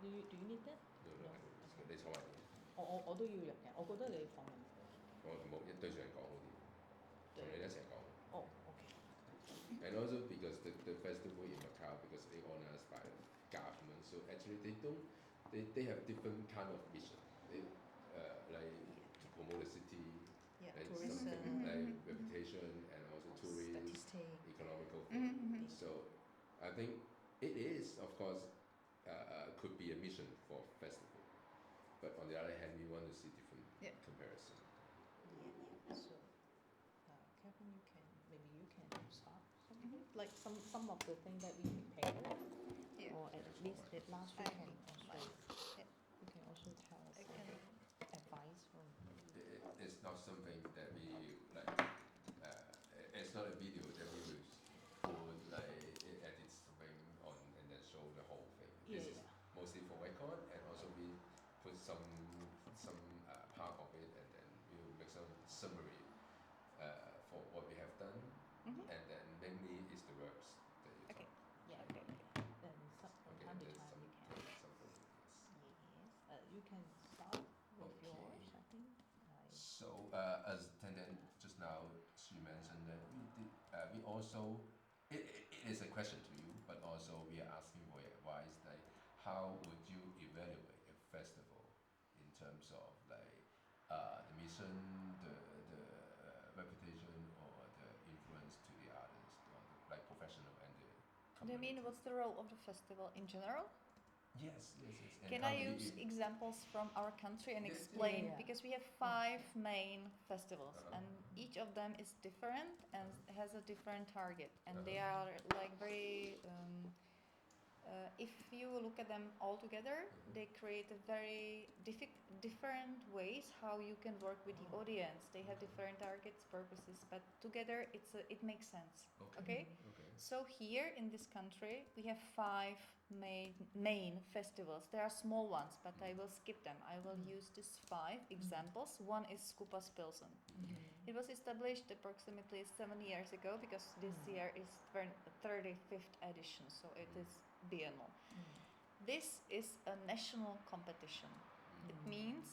Do you need that? No, 你坐埋啲。我都要入嘅，我覺得你放入去。我冇一對上講好啲，同你一齊講。Okay. And also because the festival in Macau, because they organized by the government, so actually they have different kind of mission. They like to promote the city, like tourism, something like reputation and also tourism, economical. So I think it is, of course, could be a mission for festival. But on the other hand, we want to see different comparison. So, Kevin, you can start something like some of the things that we prepared, or at least that last week can also. You can also tell us advice from. It's not something that we like. It's not a video that we will put like edit something on and then show the whole thing. This is mostly for record, and also we put some part of it, and then we will make some summary for what we have done, and then mainly is the verbs that you talk. Okay. Then from time to time you can. Yes. You can start with yours, I think. So as Tenden just now, she mentioned that we also, it is a question to you, but also we are asking for your advice, like how would you evaluate a festival in terms of like the mission, the reputation, or the influence to the artist, or the, like professional and the community? Do you mean what's the role of the festival in general? Yes. And can I use examples from our country and explain? Because we have 5 main festivals, and each of them is different and has a different target, and they are like very. If you look at them all together, they create a very different ways how you can work with the audience. They have different targets, purposes, but together it makes sense. Okay? So here in this country we have 5 main festivals. There are small ones, but I will skip them. I will use these 5 examples. One is Skupas Pilsen. It was established approximately 7 years ago, because this year is 35th edition, so it is biennial. This is a national competition. It means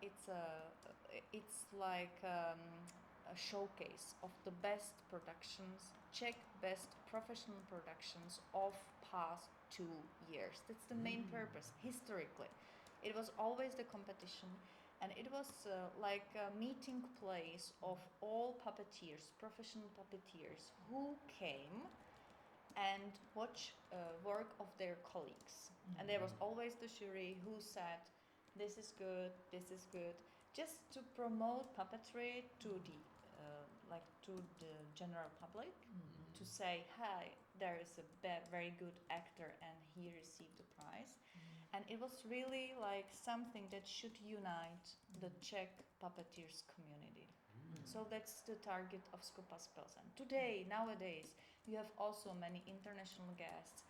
it's like a showcase of the best productions, Czech best professional productions of past 2 years. That's the main purpose. Historically, it was always the competition, and it was like a meeting place of all puppeteers, professional puppeteers, who came and watch work of their colleagues. And there was always the jury who said, this is good, just to promote puppetry to the general public, to say, hi, there is a very good actor and he received the prize. And it was really like something that should unite the Czech puppeteers community. So that's the target of Skupas Pilsen. Nowadays, you have also many international guests.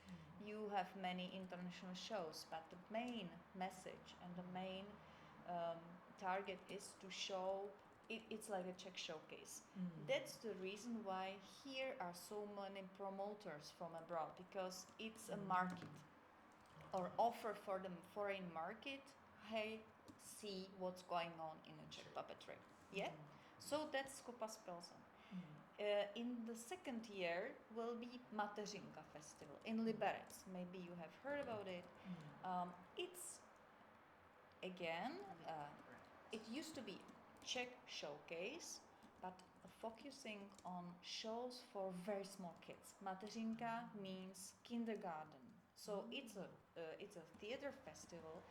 You have many international shows, but the main message and the main target is to show it's like a Czech showcase. That's the reason why here are so many promoters from abroad, because it's a market or offer for the foreign market. Hey, see what's going on in a Czech puppetry. So that's Skupas Pilsen. In the second year will be Kateřina festival in Liberec. Maybe you have heard about it. It's again, it used to be Czech showcase, but focusing on shows for very small kids. Kateřina means kindergarten. So it's a theater festival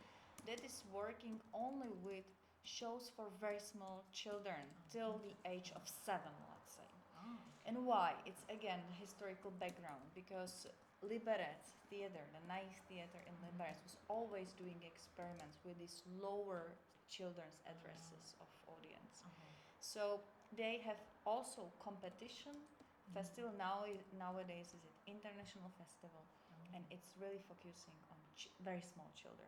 that is working only with shows for very small children till the age of 7, let's say. And why? It's again the historical background, because Liberec theater, the nice theater in Liberec, was always doing experiments with these lower children's addresses of audience. So they have also competition festival. Nowadays is it international festival, and it's really focusing on very small children.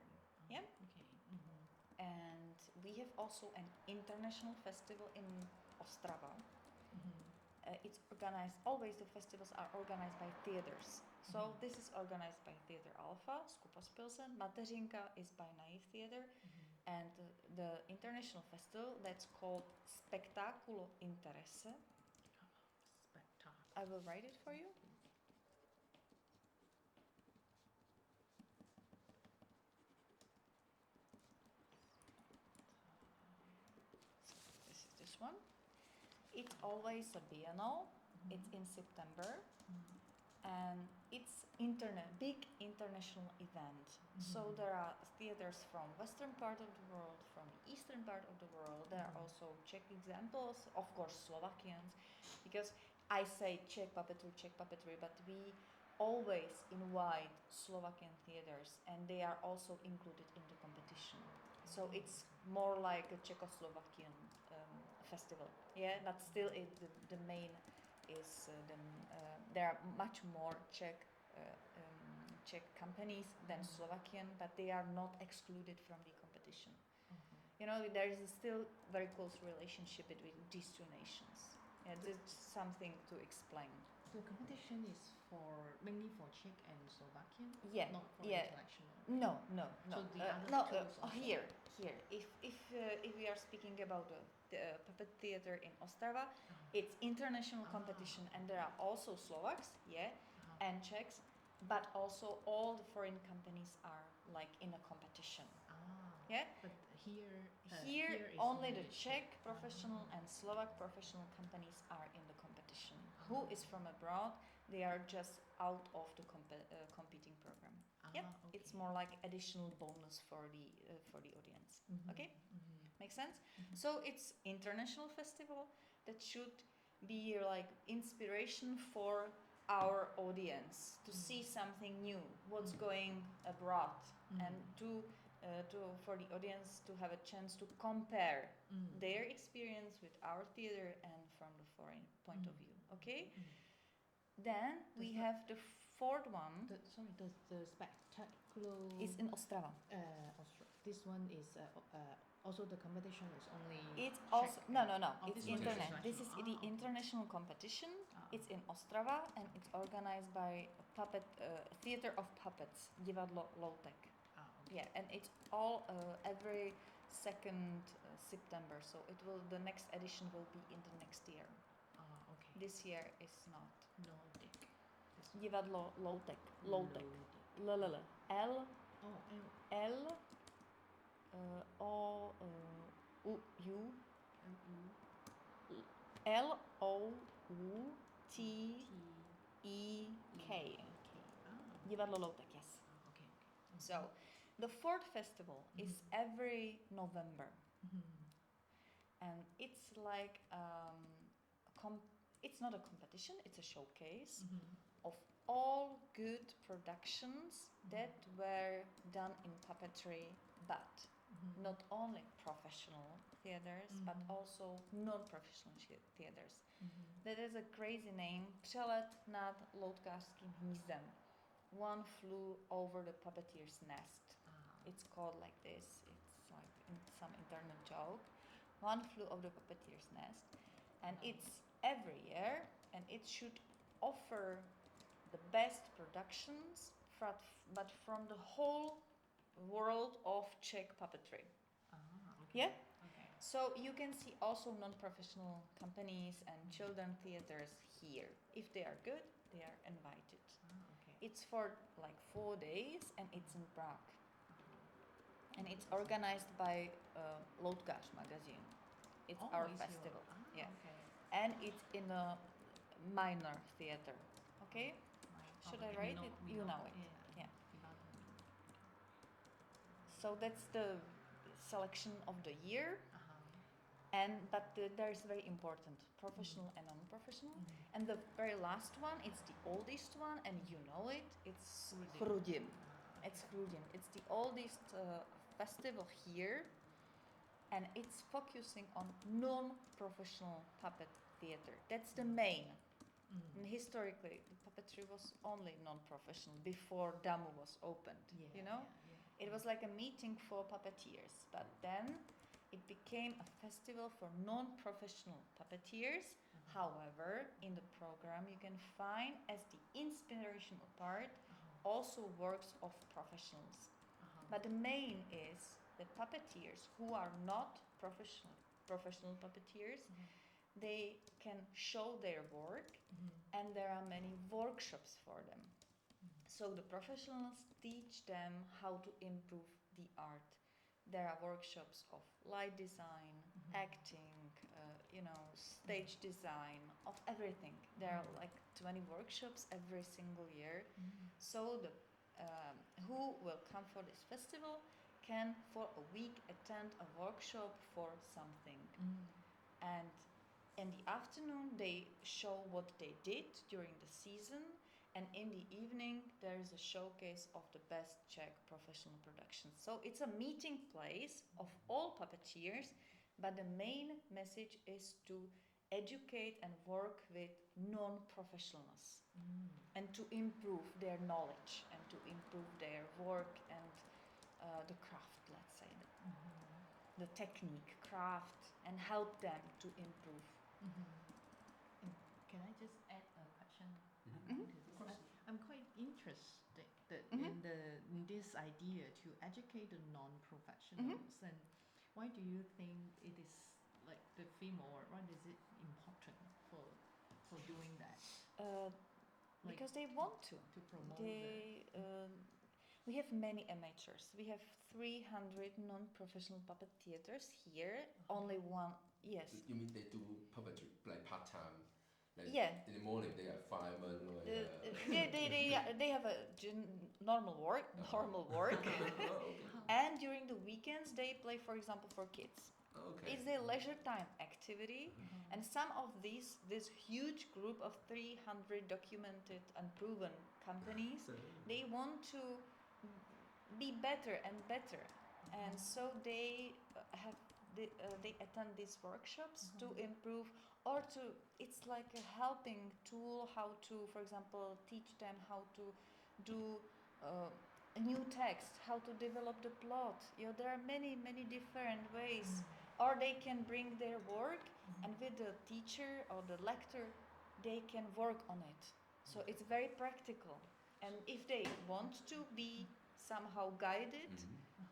And we have also an international festival in Ostrava. it's organized, always the festivals are organized by theaters. So Mhm. this is organized by Theater Alpha, Skupas Pilsen, Kateřinka is by Naive Theater, and the international festival that's called Spectaculo Interesse. Spectacle. I will write it for you. So this is this one. It's always a biennial. It's in September, and it's big international event. So there are theaters from western part of the world, from the eastern part of the world. There are also Czech examples, of course Slovakians, because I say Czech puppetry, but we always invite Slovakian theaters, and they are also included in the competition. So it's more like a Czechoslovakian festival, yeah. But still, the main is there are much more Czech companies than Slovakian, but they are not excluded from the competition. You know, there is still very close relationship between these two nations. Yeah, that's something to explain. The competition is mainly for Czech and Slovakian, Yeah, not for yeah. international. No. So the other schools also? Here. If we are speaking about the puppet theater in Ostrava, it's international competition, and there are also Slovaks, and Czechs, but also all the foreign companies are like in a competition. Yeah. But here is only the Czech professional and Slovak professional companies are in the competition. Who is from abroad, they are just out of the competing program. Yep, okay. it's more like additional bonus for the audience. Okay, makes sense. So it's international festival that should be like inspiration for our audience to see something new, what's going abroad, and for the audience to have a chance to compare their experience with our theater and from the foreign point of view. Okay, then we have the fourth one. The spectacular Is in Ostrava. This one is also the competition is only. It's Czech also no. Oh, It's this one is internet. international. This is the international competition. It's in Ostrava, and it's organized by Theater of Puppets, Divadlo Loutek. Okay. Yeah, and it's all every second September. So the next edition will be in the next year. Okay. This year is not. No dick. Divadlo Loutek. Loutek. L. Oh, L. O. U. L. O. U. T. E. K. Divadlo Loutek, yes. Okay. So, the fourth festival is every November, and it's like it's not a competition; it's a showcase of all good productions that were done in puppetry, but not only professional theaters, but also non-professional theaters. That is a crazy name. Přelet nad loutkářským hnízdem. One flew over the puppeteer's nest. It's called like this. It's like some internet joke. One flew over the puppeteer's nest, and it's every year, and it should offer the best productions, but from the whole world of Czech puppetry. Okay. Yeah. Okay. So you can see also non-professional companies and children theaters here. If they are good, they are invited. Okay. It's for like 4 days, and it's in Prague. And it's organized by Loutkář magazine. It's our festival. Yeah. Okay. And it's in a minor theater. Okay? Should I write it? You know it. Yeah. So that's the selection of the year. But there is very important professional and non-professional. And the very last one, it's the oldest one, and you know it. It's Chrudim. It's Chrudim. It's the oldest festival here, and it's focusing on non-professional puppet theater. That's the main. And historically, the puppetry was only non-professional before Damu was opened. You know, it was like a meeting for puppeteers, but then it became a festival for non-professional puppeteers. However, in the program, you can find as the inspirational part Uh-huh. also works of professionals. Uh-huh. But the main is the puppeteers who are not professional puppeteers. Mhm. They can show their work, Mhm. and there are many workshops for them. Mhm. So the professionals teach them how to improve the art. There are workshops of light design, Mhm. acting, stage design, of everything. There are Mhm. like 20 workshops every single year. Mhm. So the who will come for this festival can for a week attend a workshop for something. Mhm. And in the afternoon they show what they did during the season, and in the evening there is a showcase of the best Czech professional productions. So it's a meeting place of all puppeteers, but the main message is to educate and work with non-professionals Mhm. and to improve their knowledge and to improve their work and the craft, let's say, Mhm. the technique, craft, and help them to improve. Mhm. And can I just add a question? Mhm. Mhm. To this? Of course. I'm quite interested Mhm. in this idea to educate the non-professionals. And why do you think it is like the theme, or why is it important for doing that? Like Because they want to. to promote We have many amateurs. We have 300 non-professional puppet theaters here. Only one, yes. You mean they do puppetry like part time? Like Yeah. in the morning they are firemen or They have a normal work, Okay. and during the weekends they play, for example, for kids. Okay. It's a leisure time activity, Uh-huh. and some of this huge group of 300 documented and proven companies, they want to be better and better, and so they they attend these workshops to improve, or to, it's like a helping tool how to, for example, teach them how to do a new text, how to develop the plot. There are many different ways. Or they can bring their work, and with the teacher or the lecturer they can work on it. So it's very practical, and if they want to be somehow guided,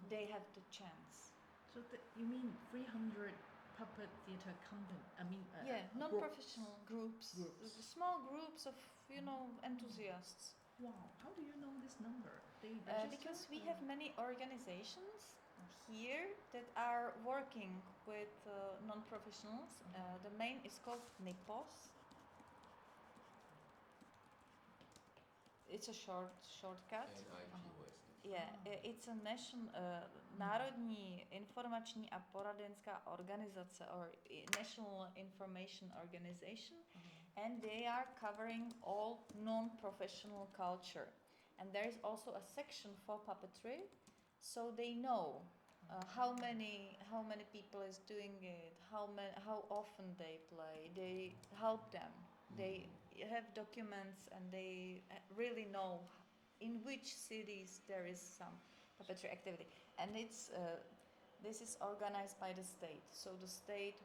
they have the chance. So you mean 300 puppet theater company? I mean, Non-professional groups. Groups. Small groups of enthusiasts. Wow, how do you know this number? They Because we register, have many organizations here that are working with non-professionals. The main is called NIPOS. It's a shortcut. NIPOS. Yeah, it's a Národní informační a poradenská organizace, or National Information Organization, and they are covering all non-professional culture. And there is also a section for puppetry, so they know how many people is doing it, how often they play. They help them. They have documents, and they really know in which cities there is some puppetry activity. And it's this is organized by the state, so the state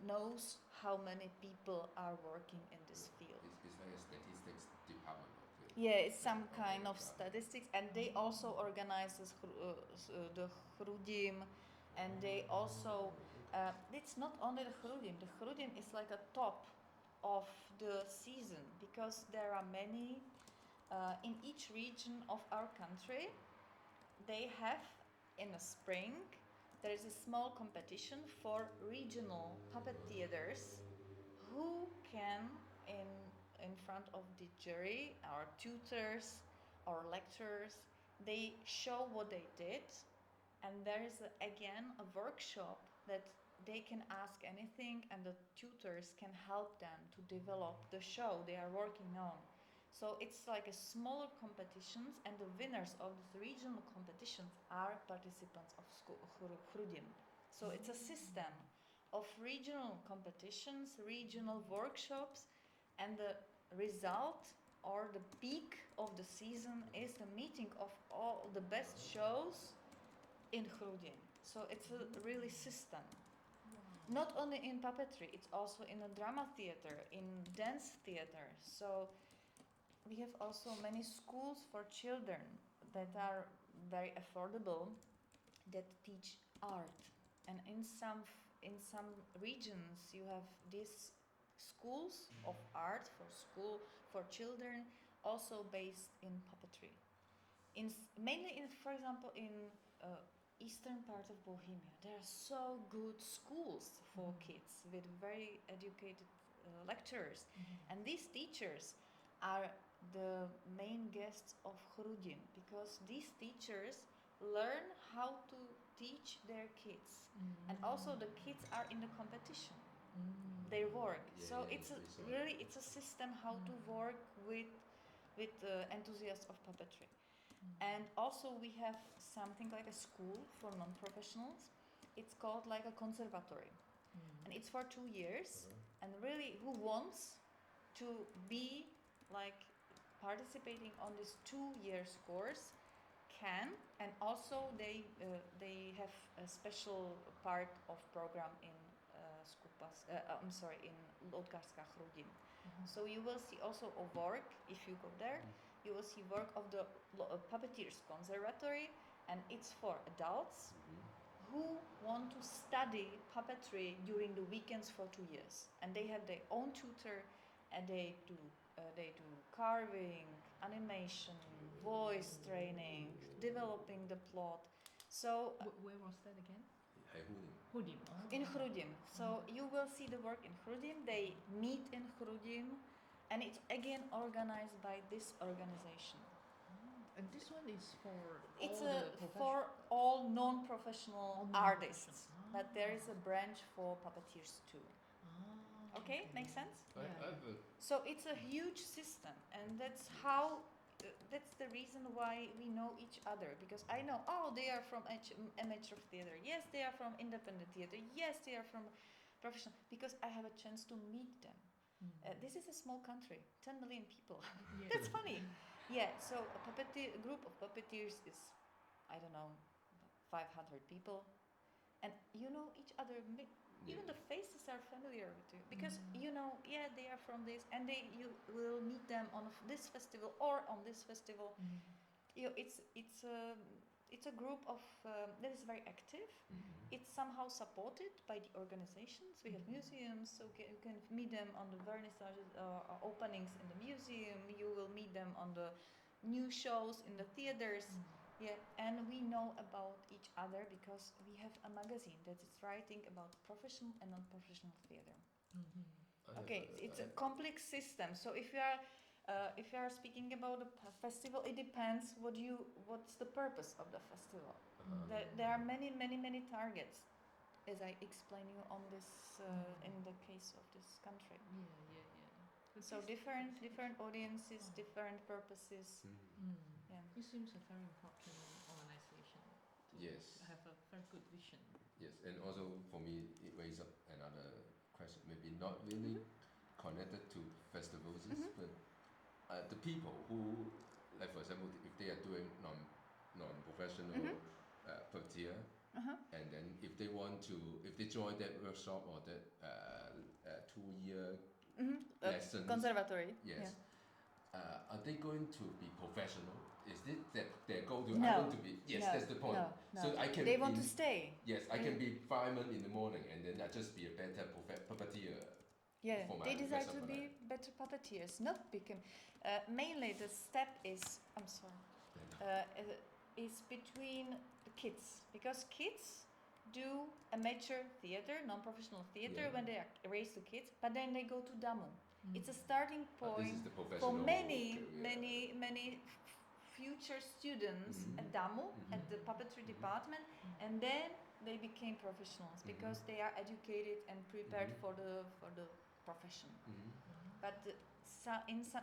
knows how many people are working in this field. It's like a statistics department of it. Yeah, it's some kind of statistics, and they also organize the Chrudim, and they also it's not only the Chrudim. The Chrudim is like a top of the season, because there are many in each region of our country. They have, in the spring, there is a small competition for regional puppet theaters who can, in front of the jury, our tutors, our lecturers, they show what they did, and there is again a workshop that they can ask anything, and the tutors can help them to develop the show they are working on. So it's like a smaller competitions, and the winners of the regional competitions are participants of Chrudim. So it's a system of regional competitions, regional workshops, and the result, or the peak of the season, is the meeting of all the best shows in Chrudim. So it's a really system. Not only in puppetry, it's also in a drama theater, in dance theater. So we have also many schools for children that are very affordable, that teach art. And in some regions you have these schools of art for children, also based in puppetry. Mainly for example, in eastern part of Bohemia, there are so good schools for kids with very educated lecturers, and these teachers are the main guests of Chrudim, because these teachers learn how to teach their kids, and also the kids are in the competition, their work. So it's a system how to work with enthusiasts of puppetry. And also we have something like a school for non-professionals. It's called like a conservatory, and it's for 2 years. And really, who wants to be like participating on this 2 year course can. And also they have a special part of program in in Dolenská Chrudim. So you will see also a work, if you go there, you will see work of the Puppeteers Conservatory, and it's for adults who want to study puppetry during the weekends for 2 years. And they have their own tutor, and they do carving, animation, voice training, developing the plot. So where was that again? Chrudim. Chrudim. In Chrudim. So you will see the work in Chrudim. They meet in Chrudim, and it's again organized by this organization. And this one is for It's all the for all non-professional artists, but there is a branch for puppeteers too. Okay, makes sense? So it's a huge system, and that's how. That's the reason why we know each other, because I know, oh, they are from amateur theater. Yes, they are from independent theater. Yes, they are from professional, because I have a chance to meet them. This is a small country, 10 million people. Yeah. That's funny. Yeah, so a group of puppeteers is, I don't know, 500 people, and you know each other. Even the faces are familiar with you, because you know, yeah, they are from this, and you will meet them on this festival or on this festival. You know, it's a group of that is very active. It's somehow supported by the organizations. We have museums, so you can meet them on the vernissages openings in the museum. You will meet them on the new shows in the theaters. Yeah, and we know about each other because we have a magazine that is writing about professional and non-professional theater. Okay, it's a complex system. So if you are speaking about a festival, it depends what's the purpose of the festival. There are many targets, as I explain you on this in the case of this country. So different audiences, different purposes. Yeah. It seems a very important organization to have a very good vision. Yes, and also for me, it raises up another question, maybe not really connected to festivals, but the people who, like for example, if they are doing non-professional puppeteer, and then if they join that workshop or that 2 year lesson conservatory. Yes. Are they going to be professional? Is it that they're going to? No. I want to be. Yes, that's the point. No. So I can. They want to stay. Yes, I can be fireman in the morning, and then I just be a better puppeteer. Yeah, for my they desire rest to of my be life. better puppeteers, not become. Mainly, the step is. I'm sorry. Is between the kids, because kids do amateur theater, non-professional theater when they are raised to kids, but then they go to Damu. It's a starting But this point is the for professional many future students at Damu, at the puppetry department, and then they became professionals because they are educated and prepared for the profession. But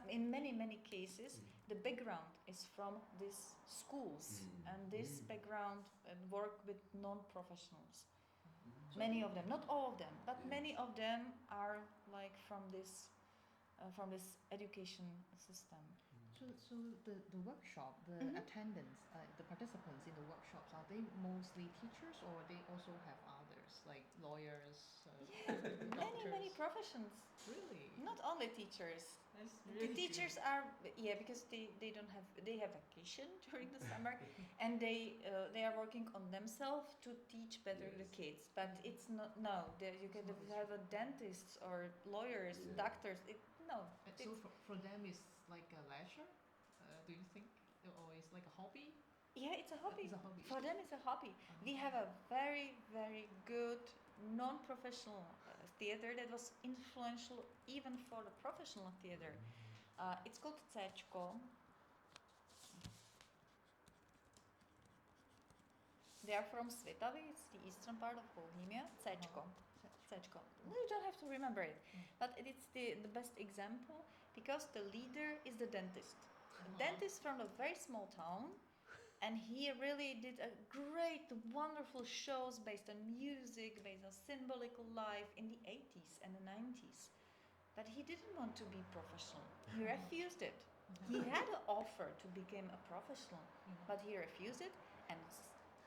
in many cases, the background is from these schools, and this background work with non-professionals. Many of them, not all of them, but many of them are like from this education system. So So the workshop, the Mhm. attendants, the participants in the workshops, are they mostly teachers or they also have others like lawyers, Yeah, many doctors? professions. Really? Not only teachers. That's The really teachers good. are because they don't have they have vacation during the summer, and they are working on themselves to teach better the Yes. kids. But it's not no. You can It's not have a dentists or lawyers, Yeah. doctors. No. So It's, for them, it's like a leisure. Do you think, or it's like a hobby? yeah, it's a hobby. It's a hobby. For them, it's a hobby. We have a very very good non-professional theater that was influential even for the professional theater. It's called Czech. They are from Svitavy, it's the eastern part of Bohemia. Czechko. Czechko. No, you don't have to remember it. But it's the best example because the leader is the dentist. A dentist from a very small town, and he really did a great, wonderful shows based on music, based on symbolical life in the 80s and the 90s. But he didn't want to be professional. He refused it. He had an offer to become a professional, but he refused it, and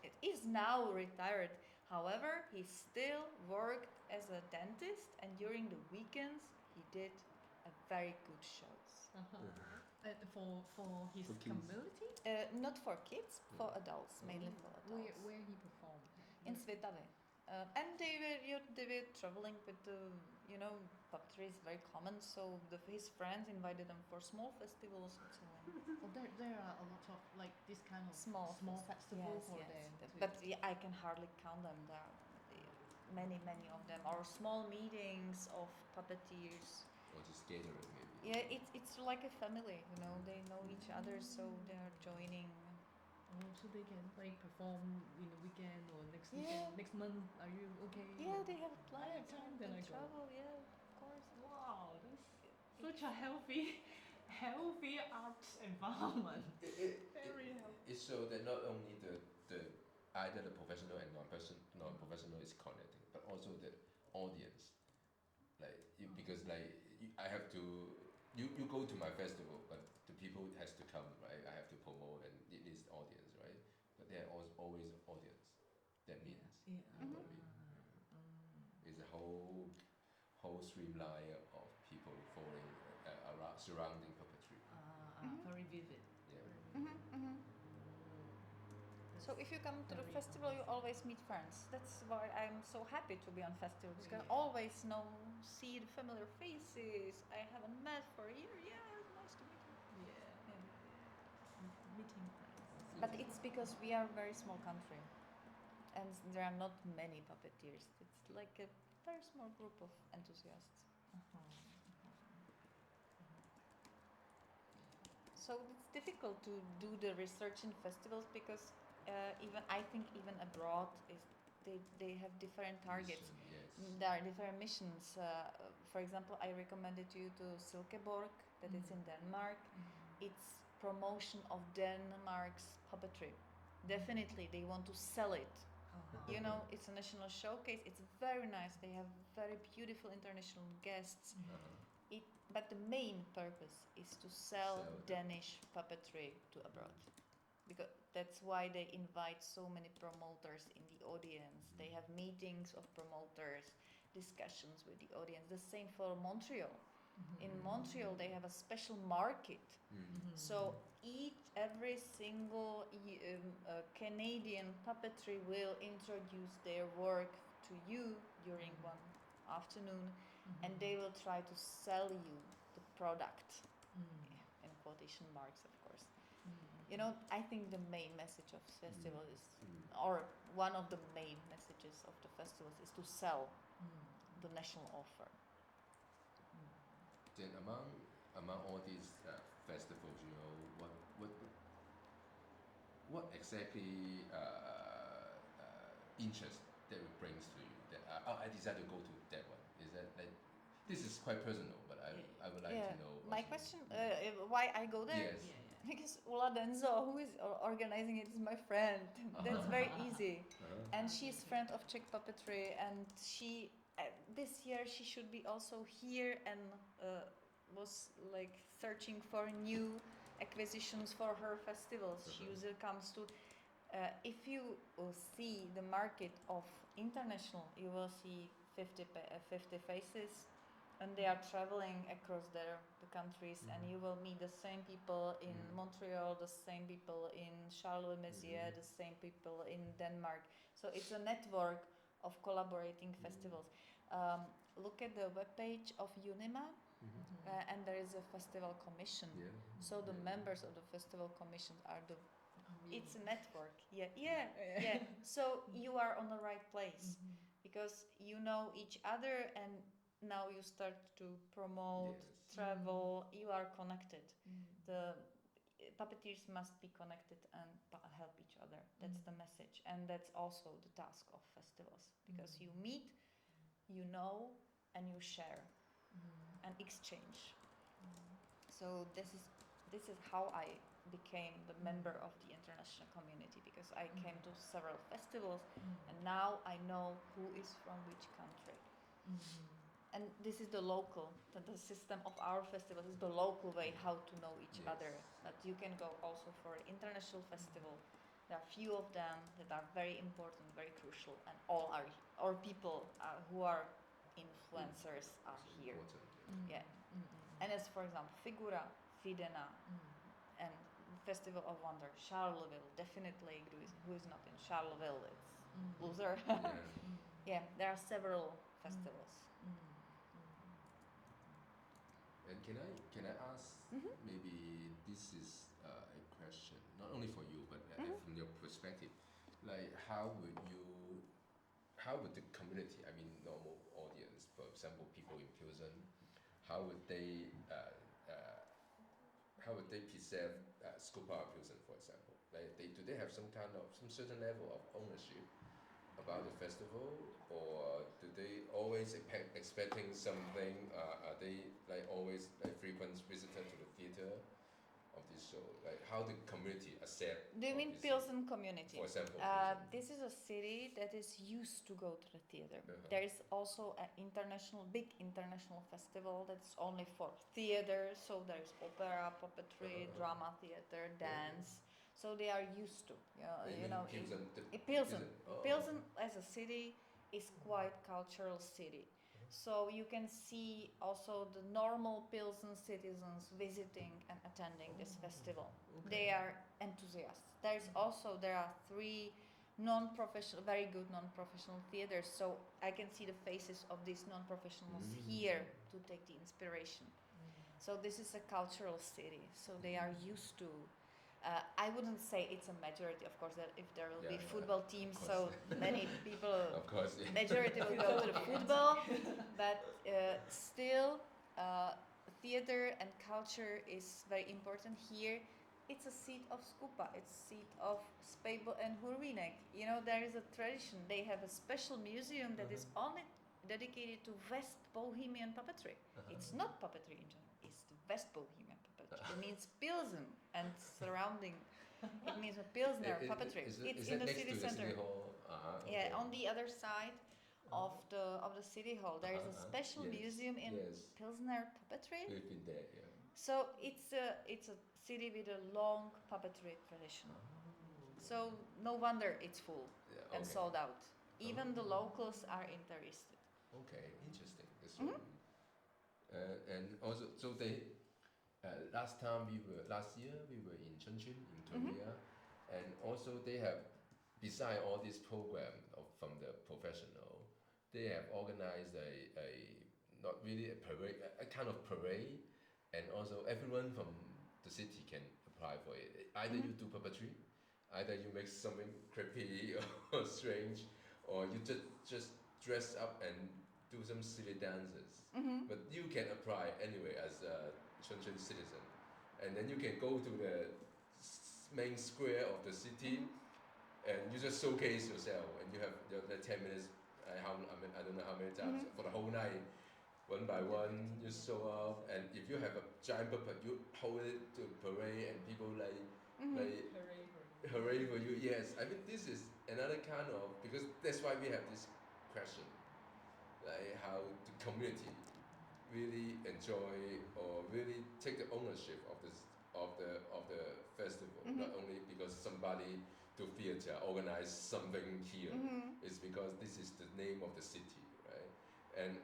it is now retired. However, he still worked as a dentist, and during the weekends he did a very good shows. For his For kids. community? Not for kids, for adults, mainly for adults. Where he performed? In Svitavy. And they were traveling with the puppetry is very common, so his friends invited them for small festivals and so on. Well, there are a lot of like this kind of Small festivals for yes. them. But I can hardly count them. There are many of them. Or small meetings of puppeteers. Or just gathering maybe. Yeah, it's like a family. They know each other, so they are joining. So they can like perform in the weekend or next Yeah. weekend, next month. Are you okay? Yeah, they have I plans. have time, then I go. travel. Yeah, of course. Wow, that's such a healthy arts environment. Very healthy. It's so that not only the either the professional and non-professional is connecting, but also the audience. Because I have to you go to my festival, but the people has to come, right? I have to promote, and it is audience, right? But there are always audience. That means Yeah. you know what I mean? It's a whole streamline of people falling around surrounding puppetry. Very vivid. Yeah. So if you come to the festival, you always meet friends. That's why I'm so happy to be on festivals. You can always see the familiar faces I haven't met for a year. Yeah, it's nice to meet you. Meeting friends. But it's because we are a very small country, and there are not many puppeteers. It's like a very small group of enthusiasts. So it's difficult to do the research in festivals because even abroad they have different targets. Yes. There are different missions. For example, I recommended you to Silkeborg, that is in Denmark. It's promotion of Denmark's puppetry. Definitely, they want to sell it. It's a national showcase. It's very nice. They have very beautiful international guests. But the main purpose is to sell Danish puppetry to abroad. Because that's why they invite so many promoters in the audience. They have meetings of promoters, discussions with the audience. The same for Montreal. In Montreal, they have a special market. So every single Canadian puppetry will introduce their work to you during one afternoon, and they will try to sell you the product, in quotation marks, of course. I think the main message of festival is, or one of the main messages of the festivals is to sell the national offer. Then among all these festivals, what exactly interest that it brings to you? That I decided to go to that one. Is that like this is quite personal, but I would like to know. My question, why I go there? Yes. Because Ula Denzo, who is organizing it, is my friend. That's very easy. And she's friend of Czech puppetry, and she this year she should be also here and was like searching for new acquisitions for her festivals. She usually comes to. If you see the market of international, you will see 50 faces, and they are traveling across the countries, and you will meet the same people in Montreal, the same people in Charles-de-Mézières, the same people in Denmark. So it's a network of collaborating festivals. Look at the webpage of UNIMA, and there is a festival commission. Yeah. So the members of the festival commission are the. It's a network. Yeah. So you are on the right place because you know each other, and now you start to promote, travel. You are connected. The puppeteers must be connected and help each other. That's the message, and that's also the task of festivals because you meet, you know, and you share and exchange. So this is how I became the member of the international community, because I came to several festivals and now I know who is from which country. And this is the system of our festival is the local way how to know each other. But you can go also for an international festival. There are few of them that are very important, very crucial, and all people who are influencers are here. Yeah. And as for example, Figura, Fidena, and Festival of Wonder, Charleville, definitely who is not in Charleville, it's loser. Yeah, there are several festivals. And can I ask, maybe this is a question not only for you but from your perspective, like how would the community, I mean normal audience, for example people in Pilsen, how would they perceive Skupa Pilsen, for example? Like do they have some certain level of ownership about the festival, or do they always expecting something? Are they like always like frequent visitor to the theater of this show? Like how the community accept? Do you mean Pilsen community? For example, this is a city that is used to go to the theater. There is also an big international festival that's only for theater. So there is opera, puppetry, drama theater, dance. So they are used to, Pilsen as a city is quite cultural city. So you can see also the normal Pilsen citizens visiting and attending this festival. They are enthusiasts. There are 3 very good non-professional theaters. So I can see the faces of these non-professionals here to take the inspiration. So this is a cultural city. So they are used to. I wouldn't say it's a majority, of course, that if there will be football teams, so many people, of course, majority will go to the football, but still theater and culture is very important here. It's a seat of Skupa, it's a seat of Spejbo and Hurvinek. There is a tradition. They have a special museum that is only dedicated to West Bohemian puppetry. It's not puppetry in general, it's the West Bohemian puppetry. It means Pilsen and surrounding. It means a Pilsner puppetry. It's in the city center. On the other side of the city hall, there is a special museum in Pilsner puppetry. We've been there, So it's a city with a long puppetry tradition. So no wonder it's full and sold out. Even the locals are interested. Okay, interesting. And also, so they. Last year we were in Chuncheon in Korea, and also they have, beside all this program from the professional, they have organized a not really a parade, a kind of parade, and also everyone from the city can apply for it. Either you do puppetry, either you make something creepy or strange, or you just dress up and do some silly dances. But you can apply anyway as a Chuncheon citizen, and then you can go to the main square of the city, and you just showcase yourself, and you have the 10 minutes. I don't know how many times for the whole night, one by one, you show up, and if you have a giant puppet, you hold it to parade, and people like hooray for you. Yes, I mean this is another kind of, because that's why we have this question, like how the community really enjoy or really take the ownership of the festival. Not only because somebody do theater organize something here, it's because this is the name of the city, right? And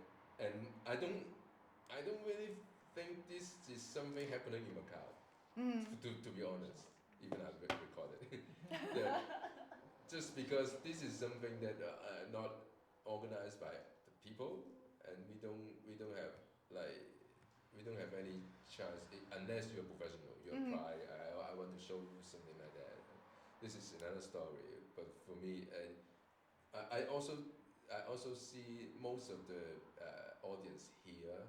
I don't really think this is something happening in Macau. To be honest, even I recorded it. Yeah, just because this is something that not organized by the people, and we don't have like we don't have any chance unless you're professional. You apply. I want to show you something like that. This is another story. But for me, I also see most of the audience here.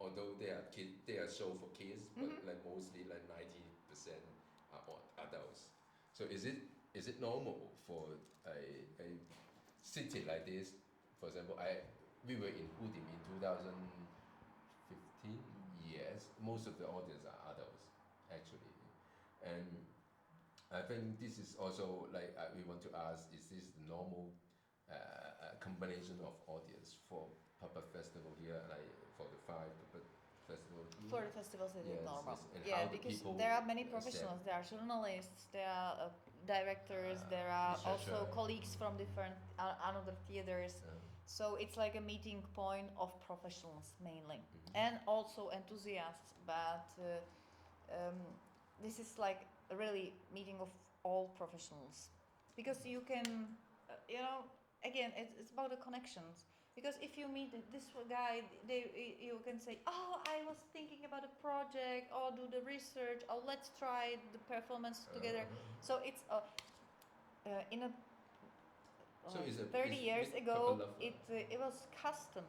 Although they are show for kids, but like mostly like 90% are adults. So is it normal for a city like this? For example, we were in Hudim in 2015. Yes, most of the audience are adults actually, and I think this is also like we want to ask: is this the normal combination of audience for puppet festival here, like for the 5 puppet festival here? For the festivals, it is Yes, normal. yes. And Yeah, how the because people there are many accept- professionals. There are journalists. There are directors. There are also researcher. colleagues from different another theaters. So it's like a meeting point of professionals mainly, and also enthusiasts. But this is like a really meeting of all professionals, because you can, again, it's about the connections. Because if you meet this guy, you can say, "Oh, I was thinking about a project, or do the research, or let's try the performance together." So it's in a So it's a 30 it's years big ago, couple of, it was custom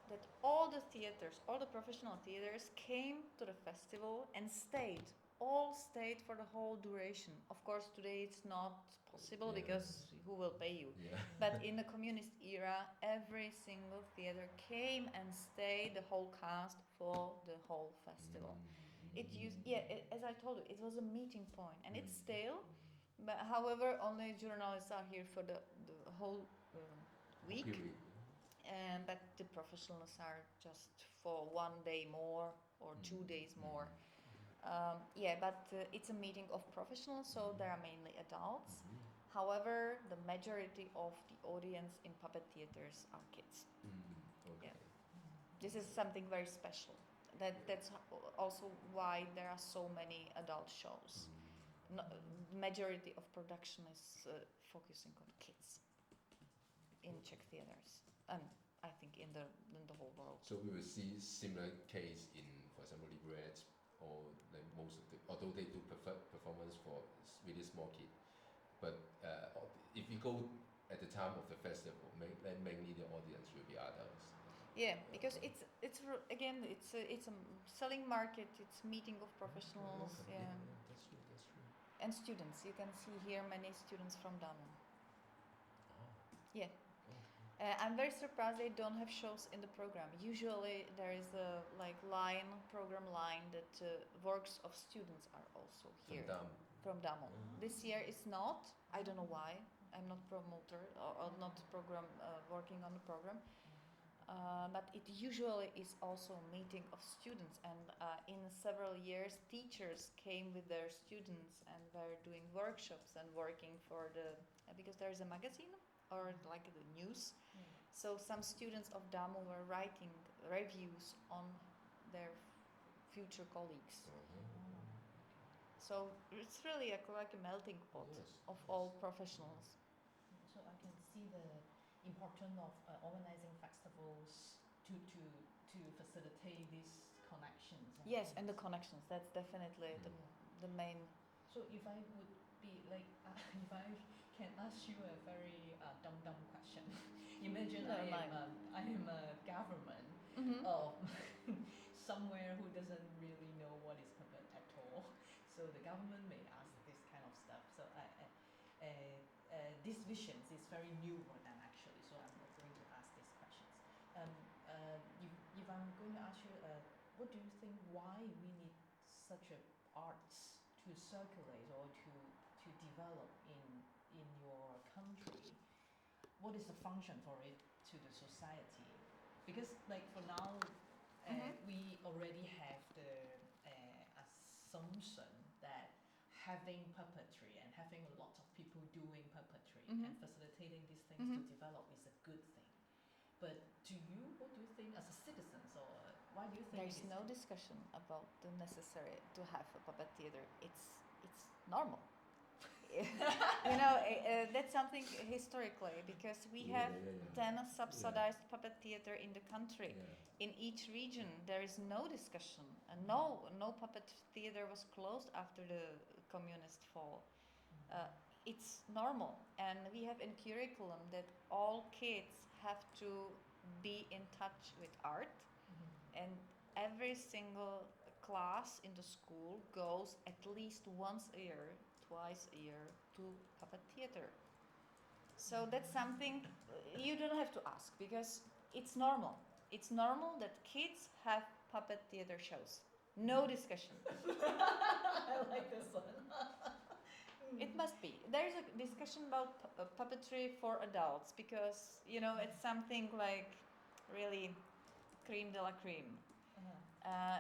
that all the theaters, all the professional theaters came to the festival and stayed. All stayed for the whole duration. Of course, today it's not possible because who will pay you? Yeah. But in the communist era, every single theater came and stayed, the whole cast, for the whole festival. As I told you, it was a meeting point, and it's still. But however, only journalists are here for the whole week, but the professionals are just for 1 day more or 2 days more. But it's a meeting of professionals, so there are mainly adults. However, the majority of the audience in puppet theaters are kids. Okay. Yeah. This is something very special. That's also why there are so many adult shows. No, the majority of production is focusing on kids in Czech theaters, and I think in the whole world. So we will see similar case in, for example, Liberec, or like most of the, although they do performance for really small kids, but if you go at the time of the festival, mainly the audience will be adults. Yeah, because it's again it's a selling market. It's meeting of professionals. Okay. Yeah. That's true. And students. You can see here many students from Damo. Yeah. I'm very surprised they don't have shows in the program. Usually there is a program line that works of students are also here from Damo. This year is not. I don't know why. I'm not promoter or not program working on the program. But it usually is also a meeting of students, and in several years teachers came with their students and were doing workshops and working for because there is a magazine or like the news. So some students of Damo were writing reviews on their future colleagues. So it's really like a melting pot of all professionals. So I can see the importance of organizing festivals to facilitate these connections. Yes, and the connections. That's definitely the main. So if I would be like, if I can ask you a very dumb question. Imagine I am a government of somewhere who doesn't really know what is puppet at all. So the government may ask this kind of stuff. So this vision is very new for them actually. So I'm going to ask these questions. If I'm going to ask you, what do you think? Why we need such a arts to circulate or to develop in your country? What is the function for it to the society? Because like for now, we already have the assumption that having puppetry and having a lot of people doing puppetry Mhm. and facilitating these things Mhm. to develop is a good thing. But what do you think as a citizen, or why do you think There's it is no discussion about the necessary to have a puppet theater. It's normal. That's something historically, because we have 10 subsidized puppet theater in the country. In each region there is no discussion, and no puppet theater was closed after the communist fall. It's normal, and we have in curriculum that all kids have to be in touch with art, and every single class in the school goes at least once a year, twice a year to puppet theater. So that's something you don't have to ask, because it's normal. It's normal that kids have puppet theater shows. No discussion. I like this one. It must be. There is a discussion about puppetry for adults, because it's something like really creme de la creme.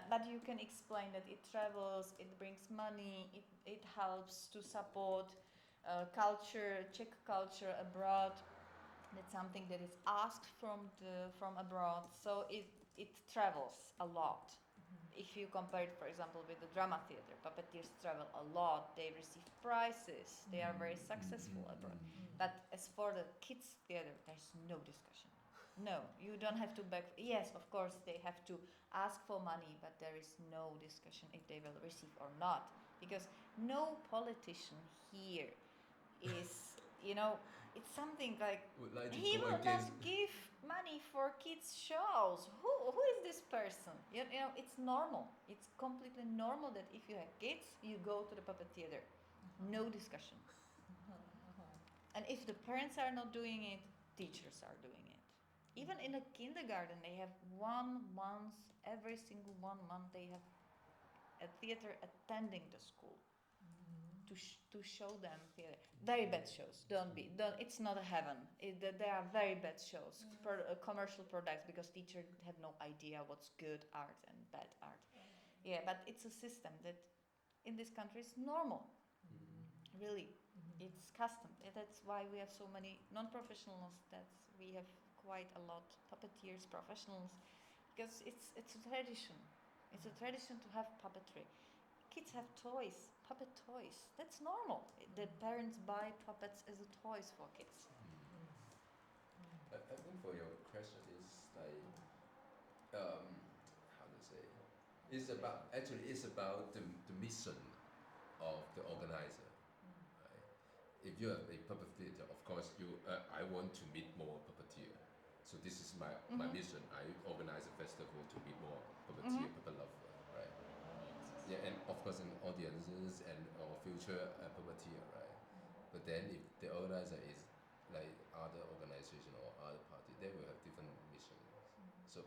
But you can explain that it travels, it brings money, it helps to support Czech culture abroad. That's something that is asked from abroad, so it travels a lot. If you compare it, for example, with the drama theater, puppeteers travel a lot, they receive prizes, they are very successful abroad. But as for the kids theater, there's no discussion. No, you don't have to beg. Yes, of course, they have to ask for money, but there is no discussion if they will receive or not. Because no politician here is, it's something like, he will not give money for kids' shows. Who is this person? It's normal. It's completely normal that if you have kids, you go to the puppet theater. No discussion. And if the parents are not doing it, teachers are doing it. Even in a kindergarten, they have 1 month, every single 1 month, they have a theater attending the school to show them theater. Very bad shows. It's not a heaven. There are very bad shows, commercial products, because teachers have no idea what's good art and bad art. Yeah, but it's a system that in this country is normal. Really, it's custom. That's why we have so many non-professionals. We have quite a lot puppeteers, professionals, because it's a tradition. It's a tradition to have puppetry. Kids have toys, puppet toys. That's normal. The parents buy puppets as a toys for kids. I think for your question is like, how to say, it's about the mission of the organizer. Right? If you have a puppet theater, of course I want to meet more puppeteer. So this is my mission. I organize a festival to meet more puppeteer, puppet lover, right? Yeah, and of course in audiences and or future puppeteer, right? But then if the organizer is like other organization or other party, they will have different missions. So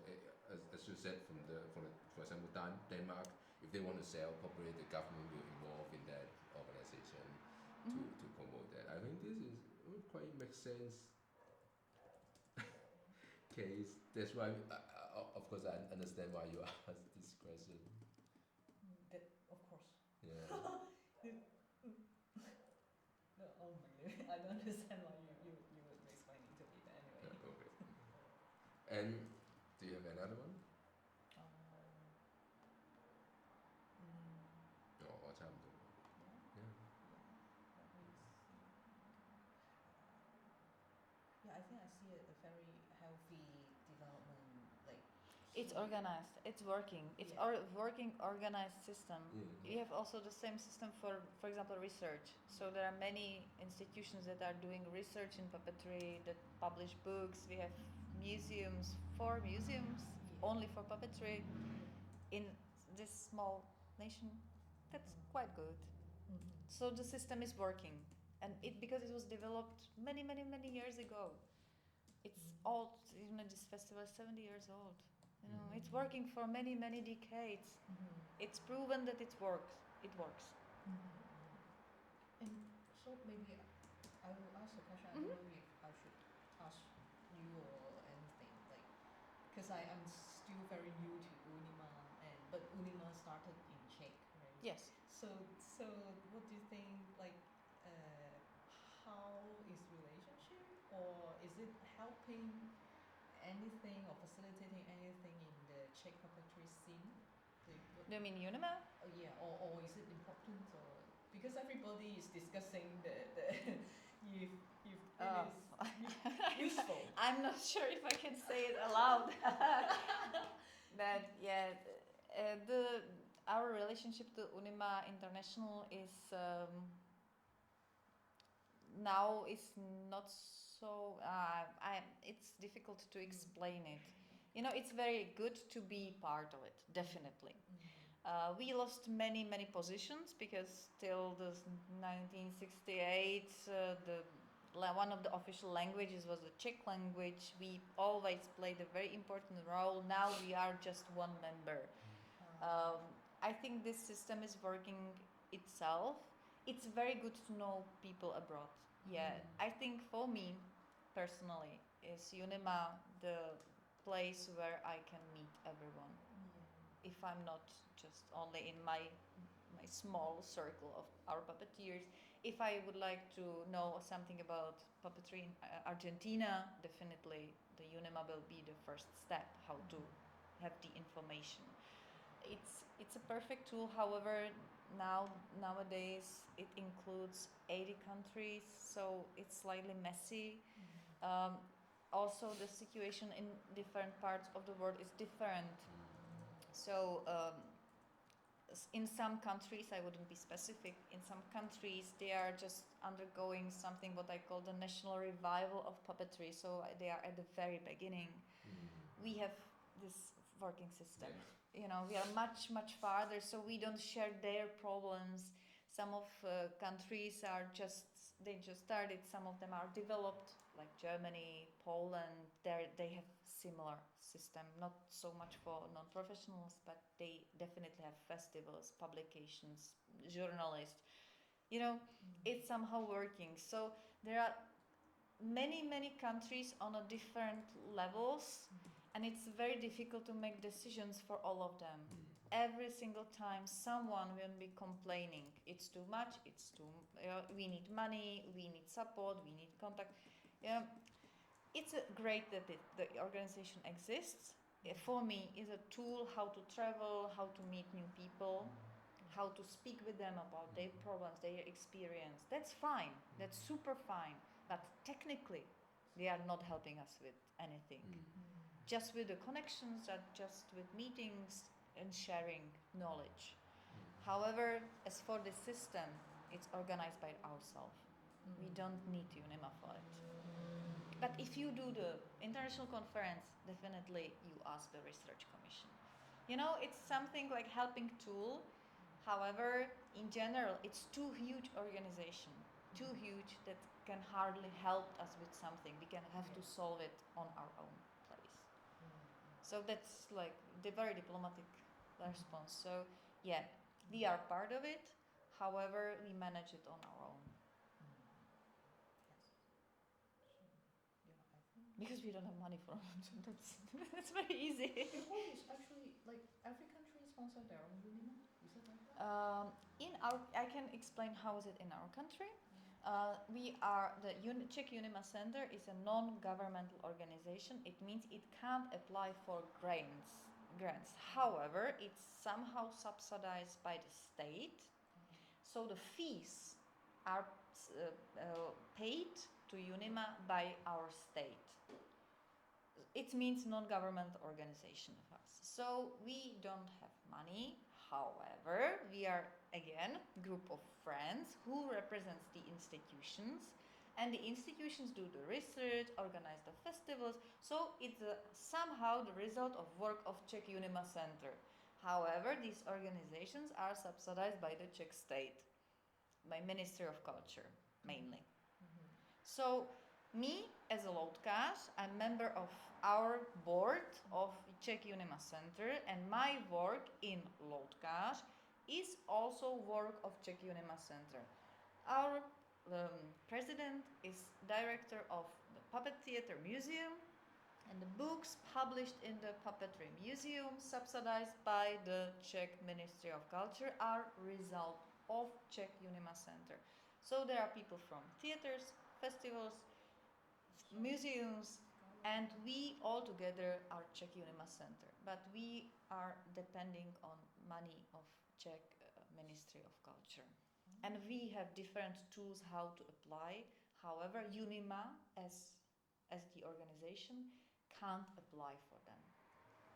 as you said, for example, Denmark, if they want to sell properly, the government will involve in that organization to promote that. I think this is quite makes sense case. That's why, of course, I understand why you asked this question. Of course. Yeah. No, oh my God. I don't understand why you would be explaining to me, but anyway. Okay. And do you have another one? Or 差不多. Yeah. Let me see. Yeah, I think I see a very healthy development, like. It's organized. It's working. It's working organized system. You have also the same system for example, research. So there are many institutions that are doing research in puppetry, that publish books. We have museums only for puppetry in this small nation. That's quite good. So the system is working, and because it was developed many years ago. It's old. This festival is 70 years old. It's working for many decades. It's proven that it works. It works. And so maybe I will ask a question. I don't know if I should ask you or anything, like, because I'm still very new to Unima, but Unima started in Czech, right? Yes. So what do you think? Like, how is relationship, or is it helping anything or facilitating anything in the Czech puppetry scene? Do you mean Unima? Oh yeah, or is it important, or because everybody is discussing the if it is useful. I'm not sure if I can say it aloud. But yeah, our relationship to Unima International is now is not so. It's difficult to explain it. You know, it's very good to be part of it. Definitely. We lost many positions because till the 1968 one of the official languages was the Czech language. We always played a very important role. Now we are just one member. I think this system is working itself. It's very good to know people abroad. Yeah, I think for me personally is Unima the place where I can meet everyone. If I'm not just only in my small circle of our puppeteers, if I would like to know something about puppetry in Argentina, definitely the Unima will be the first step how to have the information. It's a perfect tool. However, nowadays it includes 80 countries, so it's slightly messy. Also, the situation in different parts of the world is different. So in some countries, I wouldn't be specific, in some countries they are just undergoing something what I call the national revival of puppetry. So they are at the very beginning. We have this working system. You know, we are much farther, so we don't share their problems. Some of countries are they just started. Some of them are developed, like Germany, Poland. They have similar system, not so much for non-professionals, but they definitely have festivals, publications, journalists. You know, it's somehow working. So there are many countries on a different levels, and it's very difficult to make decisions for all of them. Every single time someone will be complaining, it's too much, we need money, we need support, we need contact. It's great that the organization exists. For me, is a tool how to travel, how to meet new people, how to speak with them about their problems, their experience. That's fine. That's super fine. But technically, they are not helping us with anything. Just with the connections, just with meetings and sharing knowledge. However, as for the system, it's organized by ourselves. We don't need Unima for it. But if you do the international conference, definitely you ask the research commission. You know, it's something like helping tool. However, in general, it's too huge organization, too huge that can hardly help us with something. We can have to solve it on our own place. So that's like the very diplomatic response. So yeah, we are part of it. However, we manage it on our own. Because we don't have money for it. That's very easy. The whole is actually like every country sponsors their own Unima. Is it like that? I can explain how is it in our country. We are the Czech Unima Center is a non-governmental organization. It means it can't apply for grants. However, it's somehow subsidized by the state. So the fees are paid to Unima by our state. It means non-government organization of us. So we don't have money. However, we are again a group of friends who represents the institutions, and the institutions do the research, organize the festivals. So it's somehow the result of work of Czech Unima Center. However, these organizations are subsidized by the Czech state, by Ministry of Culture mainly. So me as a loutkář, I'm member of our board of Czech Unima Center, and my work in loutkář is also work of Czech Unima Center. Our president is director of the Puppet Theater Museum, and the books published in the Puppetry Museum, subsidized by the Czech Ministry of Culture, are result of Czech Unima Center. So there are people from theaters, festivals, museums, and we all together are Czech Unima Center. But we are depending on money of Czech Ministry of Culture. And we have different tools how to apply. However, Unima as the organization can't apply for them.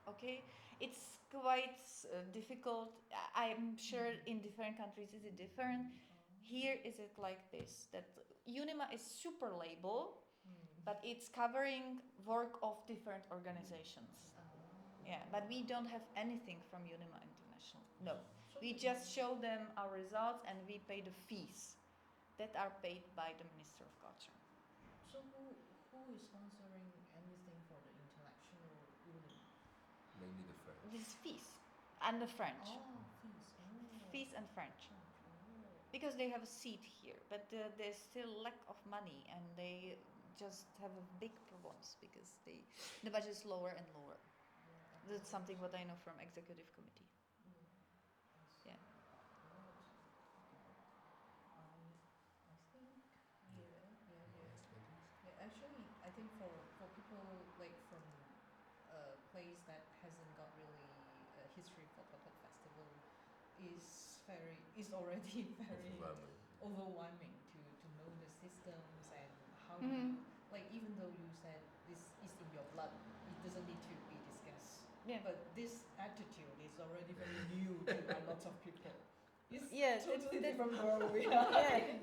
Okay, it's quite difficult. I'm sure in different countries is it different. Here is it like this, that Unima is super label, but it's covering work of different organizations. Yeah, but we don't have anything from Unima International. No, we just show them our results and we pay the fees that are paid by the Minister of Culture. So who is sponsoring anything for the intellectual Unima? Mainly the French. This is fees and the French. Oh, fees. Oh. Fees and French. Oh. Because they have a seat here, but there's still lack of money and they just have a big problems because the budget is lower and lower. Yeah, That's something what I know from executive committee. Yeah. I think yeah. Actually, I think for people like from a place that hasn't got really a history for puppet festival is already very overwhelming to know the systems and how you, like, even though you said this is in your blood, it doesn't need to be discussed. Yeah. But this attitude is already very new to a lot of people. It's Yes, totally it's different world we are. Yeah.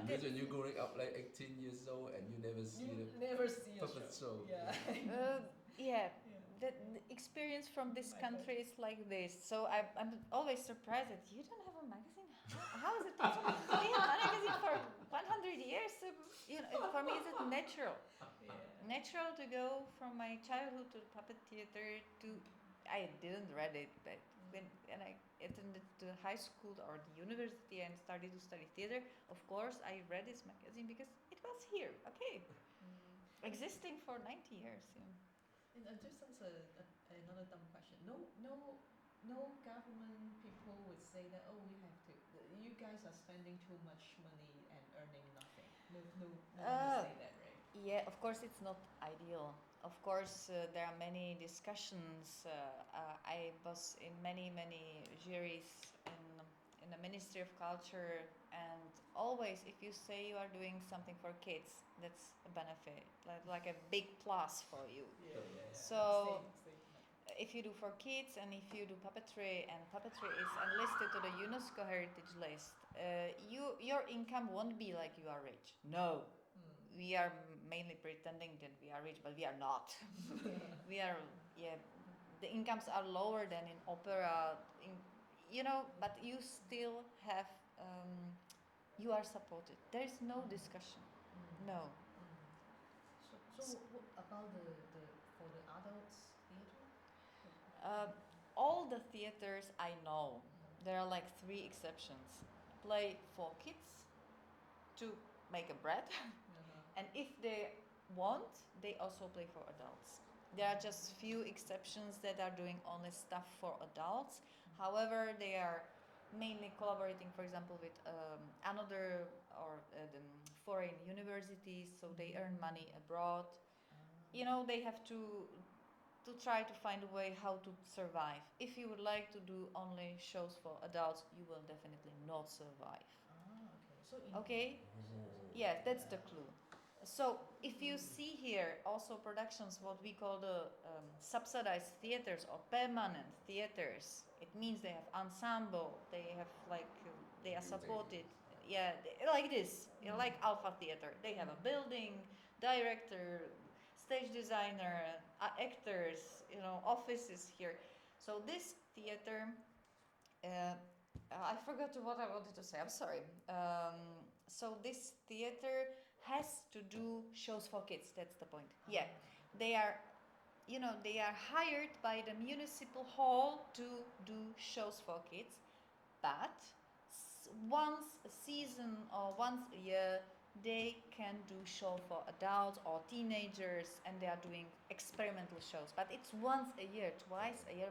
Imagine you growing up like 18 years old and you never see You the never see a puppet show. show. Yeah. Yeah. Yeah. The experience from this My country is like this. So I'm always surprised that you don't have a magazine. How is it possible? We have a magazine for 100 years. For me, it's natural. Yeah. Natural to go from my childhood to the puppet theater to. I didn't read it, but when I attended the high school or the university and started to study theater, of course I read this magazine because it was here. Okay, existing for 90 years. Yeah. And just as another dumb question, no government people would say that, oh, we have to, you guys are spending too much money and earning nothing. No one would say that, right? Yeah, of course it's not ideal. Of course there are many discussions. I was in many juries in the Ministry of Culture, and always if you say you are doing something for kids, that's a benefit, like a big plus for you. Yeah. So Same. if you do for kids and if you do puppetry, and puppetry is enlisted to the UNESCO heritage list, your income won't be like you are rich. No, we are mainly pretending that we are rich, but we are not. We are, the incomes are lower than in opera, but you still have, you are supported. There is no discussion. No. So what about the for the adults theater? All the theaters I know, there are like 3 exceptions. Play for kids to make a bread, and if they want, they also play for adults. There are just few exceptions that are doing only stuff for adults. However, they are mainly collaborating, for example, with another or the foreign universities, so they earn money abroad. They have to try to find a way how to survive. If you would like to do only shows for adults, you will definitely not survive. Okay? Yes, that's the clue. So if you see here also productions, what we call the subsidized theaters or permanent theaters, it means they have ensemble, they have they are supported. Yeah, like this, like Alpha Theater. They have a building, director, stage designer, actors, offices here. So this theater, I forgot what I wanted to say. I'm sorry. So this theater has to do shows for kids. That's the point. Yeah, they are hired by the municipal hall to do shows for kids, but once a season or once a year they can do show for adults or teenagers, and they are doing experimental shows. But it's once a year, twice a year,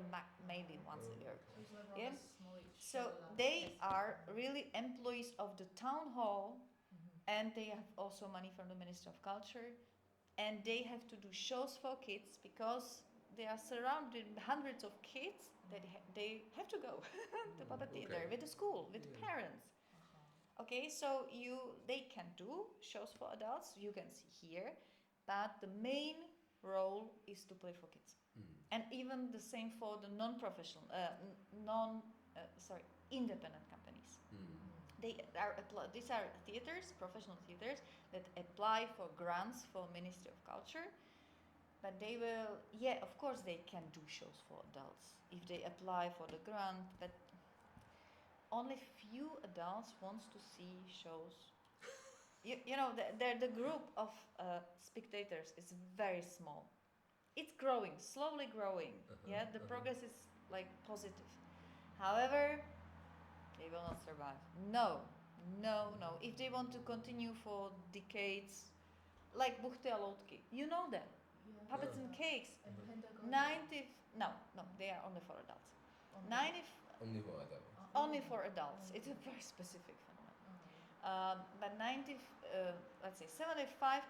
maybe once a year. So it's like Yeah. rather small So show, they are really employees of the town hall, and they have also money from the Ministry of Culture, and they have to do shows for kids because they are surrounded with hundreds of kids that they have to go to puppet theater Okay. with the school, with the parents. Okay, so they can do shows for adults, you can see here, but the main role is to play for kids. And even the same for the non-professional, independent companies. These are theaters, professional theaters, that apply for grants for Ministry of Culture, but they will, of course they can do shows for adults if they apply for the grant, but only few adults wants to see shows. You know, the group of spectators is very small. It's growing, slowly growing. The progress is like positive. However, they will not survive. No. If they want to continue for decades, like Buchty a Loutky, you know them. Puppets and Cakes. And Pentagon. No, they are only for adults. Only for adults. Only for adults. It's a very specific phenomenon. But 75